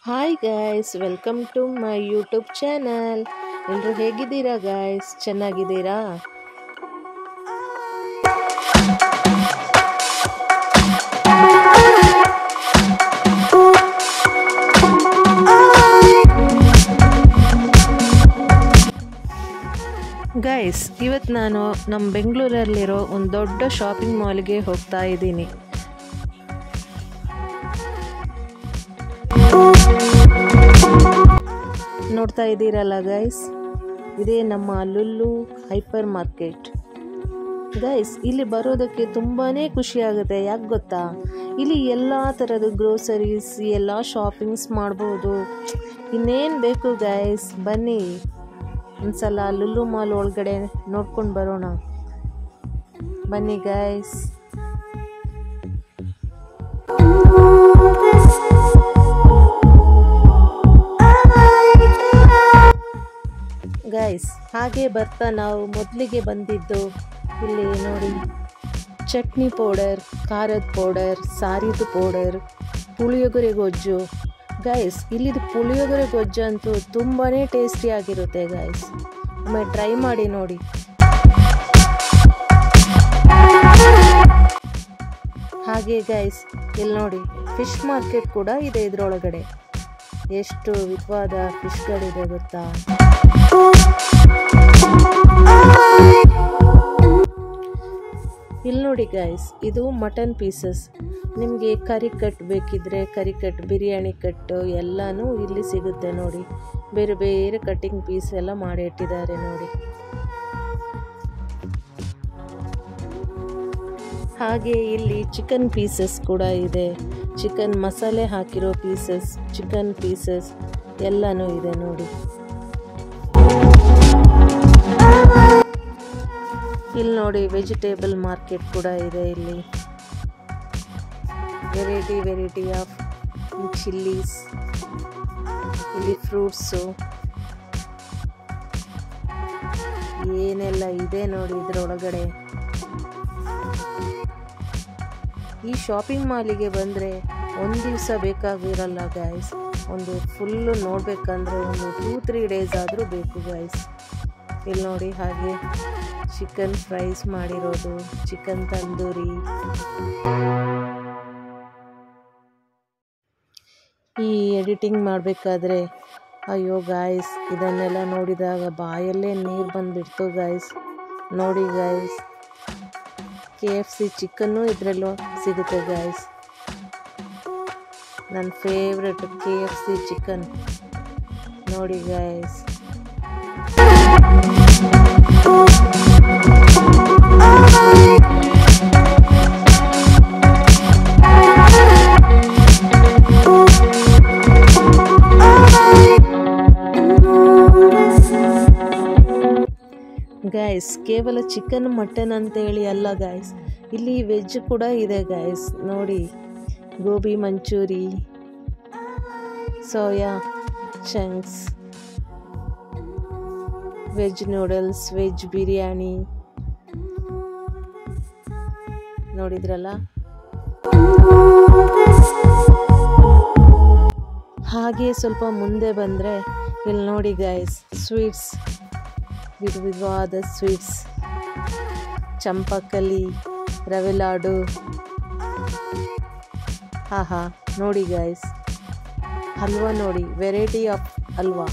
Hi guys, welcome to my YouTube channel. ಎಲ್ಲರೂ ಹೇಗಿದ್ದೀರಾ guys? ಚೆನ್ನಾಗಿದ್ದೀರಾ? ಗೈಸ್, ಇವತ್ತು ನಾನು ನಮ್ಮ ಬೆಂಗಳೂರಲ್ಲಿರೋ ಒಂದು ದೊಡ್ಡ ಶಾಪಿಂಗ್ ಮಾಲ್ಗೆ ಹೋಗ್ತಾ ಇದ್ದೀನಿ. ನೋಡ್ತಾ ಇದ್ದೀರಲ್ಲ ಗೈಸ್, ಇದೇ ನಮ್ಮ ಲುಲ್ಲು ಹೈಪರ್ ಮಾರ್ಕೆಟ್. ಗೈಸ್, ಇಲ್ಲಿ ಬರೋದಕ್ಕೆ ತುಂಬಾ ಖುಷಿ ಆಗುತ್ತೆ. ಯಾಕೆ ಗೊತ್ತಾ? ಇಲ್ಲಿ ಎಲ್ಲ ಥರದ ಗ್ರೋಸರೀಸ್, ಎಲ್ಲ ಶಾಪಿಂಗ್ಸ್ ಮಾಡ್ಬೋದು. ಇನ್ನೇನು ಬೇಕು ಗೈಸ್? ಬನ್ನಿ ಒಂದ್ಸಲ ಲುಲ್ಲು ಮಾಲ್ ಒಳಗಡೆ ನೋಡ್ಕೊಂಡು ಬರೋಣ. ಬನ್ನಿ ಗೈಸ್. ಗೈಸ್, ಹಾಗೆ ಬರ್ತಾ ನಾವು ಮೊದಲಿಗೆ ಬಂದಿದ್ದು ಇಲ್ಲಿ ನೋಡಿ, ಚಟ್ನಿ ಪೌಡರ್, ಖಾರದ ಪೌಡರ್, ಸಾರಿದು ಪೌಡರ್, ಪುಳಿಯೋಗರೆ ಗೊಜ್ಜು. ಗೈಸ್, ಇಲ್ಲಿದು ಪುಳಿಯೋಗರೆ ಗೊಜ್ಜು ಅಂತೂ ತುಂಬಾ ಟೇಸ್ಟಿಯಾಗಿರುತ್ತೆ ಗೈಸ್. ಒಮ್ಮೆ ಟ್ರೈ ಮಾಡಿ ನೋಡಿ. ಹಾಗೆ ಗೈಸ್, ಇಲ್ಲಿ ನೋಡಿ, ಫಿಶ್ ಮಾರ್ಕೆಟ್ ಕೂಡ ಇದೆ ಇದರೊಳಗಡೆ. ಎಷ್ಟು ವಿಧವಾದ ಫಿಶ್ಗಳಿದೆ ಗೊತ್ತಾ? ಇಲ್ಲಿ ನೋಡಿ ಗೈಸ್, ಇದು ಮಟನ್ ಪೀಸಸ್. ನಿಮಗೆ ಕರಿ ಕಟ್ ಬೇಕಿದ್ರೆ ಕರಿ ಕಟ್, ಬಿರಿಯಾನಿ ಕಟ್ಟು ಎಲ್ಲನೂ ಇಲ್ಲಿ ಸಿಗುತ್ತೆ ನೋಡಿ. ಬೇರೆ ಬೇರೆ ಕಟ್ಟಿಂಗ್ ಪೀಸ್ ಎಲ್ಲ ಮಾಡಿ ಇಟ್ಟಿದ್ದಾರೆ ನೋಡಿ. ಹಾಗೆ ಇಲ್ಲಿ ಚಿಕನ್ ಪೀಸಸ್ ಕೂಡ ಇದೆ. ಚಿಕನ್ ಮಸಾಲೆ ಹಾಕಿರೋ ಪೀಸಸ್, ಚಿಕನ್ ಪೀಸಸ್ ಎಲ್ಲನೂ ಇದೆ ನೋಡಿ. ಇಲ್ಲಿ ನೋಡಿ, ವೆಜಿಟೇಬಲ್ ಮಾರ್ಕೆಟ್ ಕೂಡ ಇದೆ. ಇಲ್ಲಿ ವೆರೈಟಿ ಆಫ್ ಚಿಲ್ಲೀಸ್, ಇಲ್ಲಿ ಫ್ರೂಟ್ಸು ಏನೆಲ್ಲ ಇದೆ ನೋಡಿ ಇದರೊಳಗಡೆ. ಈ ಶಾಪಿಂಗ್ ಮಾಲಿಗೆ ಬಂದರೆ ಒಂದು ದಿವಸ ಬೇಕಾಗಿರಲ್ಲ ಗೈಸ್. ಒಂದು ಫುಲ್ಲು ನೋಡಬೇಕಂದ್ರೆ ಒಂದು 2-3 ಡೇಸ್ ಆದರೂ ಬೇಕು ಗೈಸ್. ಇಲ್ಲಿ ನೋಡಿ, ಹಾಗೆ ಚಿಕನ್ ಫ್ರೈಸ್ ಮಾಡಿರೋದು, ಚಿಕನ್ ತಂದೂರಿ. ಈ ಎಡಿಟಿಂಗ್ ಮಾಡಬೇಕಾದ್ರೆ ಅಯ್ಯೋ ಗಾಯ್ಸ್, ಇದನ್ನೆಲ್ಲ ನೋಡಿದಾಗ ಬಾಯಲ್ಲೇ ನೀರು ಬಂದುಬಿಡ್ತು ಗಾಯ್ಸ್. ನೋಡಿ ಗಾಯ್ಸ್, KFC ಚಿಕನ್ನು ಇದರಲ್ಲೂ ಸಿಗುತ್ತೆ ಗಾಯ್ಸ್. ನನ್ನ ಫೇವ್ರೆಟ್ KFC ಚಿಕನ್ ನೋಡಿ ಗಾಯ್ಸ್. ಗೈಸ್, ಕೇವಲ ಚಿಕನ್ ಮಟನ್ ಅಂತೇಳಿ ಅಲ್ಲ ಗೈಸ್, ಇಲ್ಲಿ ವೆಜ್ ಕೂಡ ಇದೆ ಗೈಸ್. ನೋಡಿ, gobi manchurian, soya chunks, veg noodles, veg biryani ನೋಡಿದ್ರಲ್ಲ. ಹಾಗೆ ಸ್ವಲ್ಪ ಮುಂದೆ ಬಂದರೆ ಇಲ್ಲಿ ನೋಡಿ ಗೈಸ್, ಸ್ವೀಟ್ಸ್, ವಿಧವಾದ ಸ್ವೀಟ್ಸ್, ಚಂಪಾಕಲಿ, ರವೆ ಲಾಡು. ಹಾ ನೋಡಿ ಗೈಸ್, ಹಲ್ವಾ ನೋಡಿ, ವೆರೈಟಿ ಆಫ್ ಹಲ್ವಾ.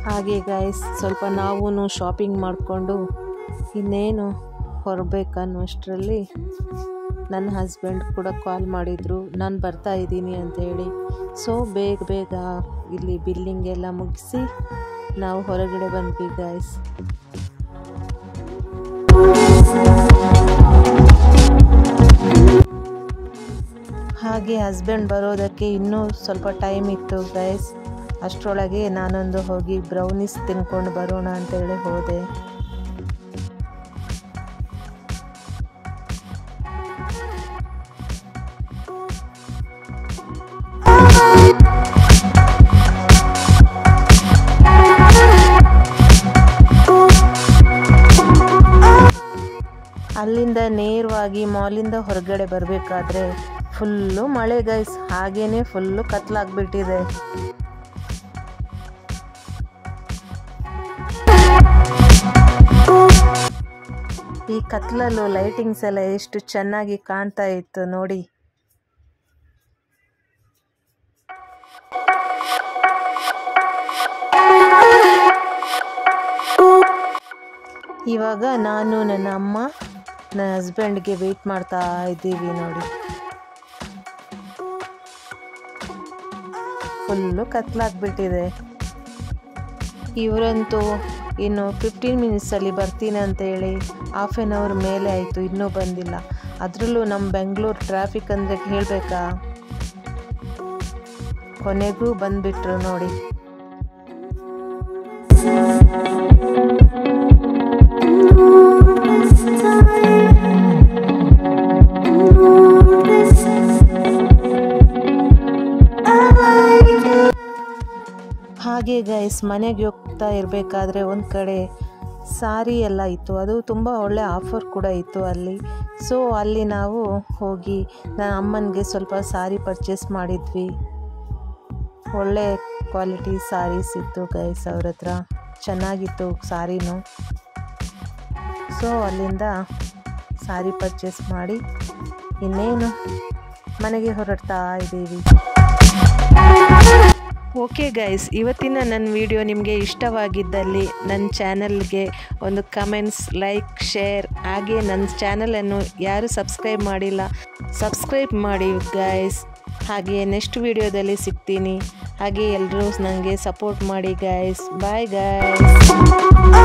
ಹಾಗೆ ಗೈಸ್, ಸ್ವಲ್ಪ ನಾವು ಶಾಪಿಂಗ್ ಮಾಡಿಕೊಂಡು ಇನ್ನೇನು ಹೊರಬೇಕನ್ನೋಷ್ಟರಲ್ಲಿ ನನ್ನ ಹಸ್ಬೆಂಡ್ ಕೂಡ ಕಾಲ್ ಮಾಡಿದರು, ನಾನು ಬರ್ತಾ ಇದ್ದೀನಿ ಅಂತೇಳಿ. ಸೊ ಬೇಗ ಇಲ್ಲಿ ಬಿಲ್ಲಿಂಗ್ ಎಲ್ಲ ಮುಗಿಸಿ ನಾವು ಹೊರಗಡೆ ಬಂದ್ವಿ ಗೈಸ್. ಹಾಗೆ ಹಸ್ಬೆಂಡ್ ಬರೋದಕ್ಕೆ ಇನ್ನೂ ಸ್ವಲ್ಪ ಟೈಮ್ ಇತ್ತು ಗೈಸ್. ಅಷ್ಟರೊಳಗೆ ನಾನೊಂದು ಹೋಗಿ ಬ್ರೌನೀಸ್ ತಿನ್ಕೊಂಡು ಬರೋಣ ಅಂತೇಳಿ ಹೋದೆ. ಅಲ್ಲಿಂದ ನೇರವಾಗಿ ಮಾಲಿಂದ ಹೊರಗಡೆ ಬರಬೇಕಾದ್ರೆ ಫುಲ್ಲು ಮಳೆ ಗೈಸ್, ಹಾಗೇನೆ ಫುಲ್ಲು ಕತ್ಲಾಗ್ಬಿಟ್ಟಿದೆ. ಈ ಕತ್ಲಲ್ಲೂ ಲೈಟಿಂಗ್ಸ್ ಎಲ್ಲ ಎಷ್ಟು ಚೆನ್ನಾಗಿ ಕಾಣ್ತಾ ಇತ್ತು ನೋಡಿ. ಇವಾಗ ನಾನು ನನ್ನ ಅಮ್ಮ ನನ್ನ ಹಸ್ಬೆಂಡ್ಗೆ ವೆಯ್ಟ್ ಮಾಡ್ತಾ ಇದ್ದೀವಿ ನೋಡಿ. ಫುಲ್ಲು ಕತ್ಲಾಗ್ಬಿಟ್ಟಿದೆ. ಇವರಂತೂ ಇನ್ನು 15 ಮಿನಿಟ್ಸಲ್ಲಿ ಬರ್ತೀನಿ ಅಂತೇಳಿ ಹಾಫ್ ಆನ್ ಅವರ್ ಮೇಲೆ ಆಯಿತು, ಇನ್ನೂ ಬಂದಿಲ್ಲ. ಅದರಲ್ಲೂ ನಮ್ಮ ಬೆಂಗಳೂರು ಟ್ರಾಫಿಕ್ ಅಂದರೆ ಹೇಳಬೇಕಾ, ಕೊನೆಗೂ ಬಂದುಬಿಟ್ರು ನೋಡಿ. ಹಾಗೆ ಗೈಸ್, ಮನೆಗೆ ಹೋಗ್ತಾ ಇರಬೇಕಾದ್ರೆ ಒಂದು ಕಡೆ ಸಾರಿ ಎಲ್ಲ ಇತ್ತು, ಅದು ತುಂಬ ಒಳ್ಳೆ ಆಫರ್ ಕೂಡ ಇತ್ತು ಅಲ್ಲಿ. ಸೊ ಅಲ್ಲಿ ನಾವು ಹೋಗಿ ನನ್ನ ಅಮ್ಮನಿಗೆ ಸ್ವಲ್ಪ ಸಾರಿ ಪರ್ಚೇಸ್ ಮಾಡಿದ್ವಿ. ಒಳ್ಳೆ ಕ್ವಾಲಿಟಿ ಸಾರೀಸ್ ಇತ್ತು ಗೈಸ್ ಅವ್ರ ಹತ್ರ, ಚೆನ್ನಾಗಿತ್ತು ಸಾರಿನೂ. ಸೊ ಅಲ್ಲಿಂದ ಸಾರಿ ಪರ್ಚೇಸ್ ಮಾಡಿ ಇನ್ನೇನು ಮನೆಗೆ ಹೊರಡ್ತಾ ಇದ್ದೀವಿ. ಓಕೆ ಗೈಸ್, ಇವತ್ತಿನ ನನ್ನ ವಿಡಿಯೋ ನಿಮಗೆ ಇಷ್ಟವಾಗಿದ್ದಲ್ಲಿ ನನ್ನ ಚಾನಲ್ಗೆ ಒಂದು ಕಮೆಂಟ್ಸ್, ಲೈಕ್, ಶೇರ್, ಹಾಗೆ ನನ್ನ ಚಾನಲನ್ನು ಯಾರು ಸಬ್ಸ್ಕ್ರೈಬ್ ಮಾಡಿಲ್ಲ ಸಬ್ಸ್ಕ್ರೈಬ್ ಮಾಡಿ ಗೈಸ್. ಹಾಗೆ ನೆಕ್ಸ್ಟ್ ವಿಡಿಯೋದಲ್ಲಿ ಸಿಗ್ತೀನಿ. ಹಾಗೆ ಎಲ್ಲರೂ ನನಗೆ ಸಪೋರ್ಟ್ ಮಾಡಿ ಗೈಸ್. Bye guys.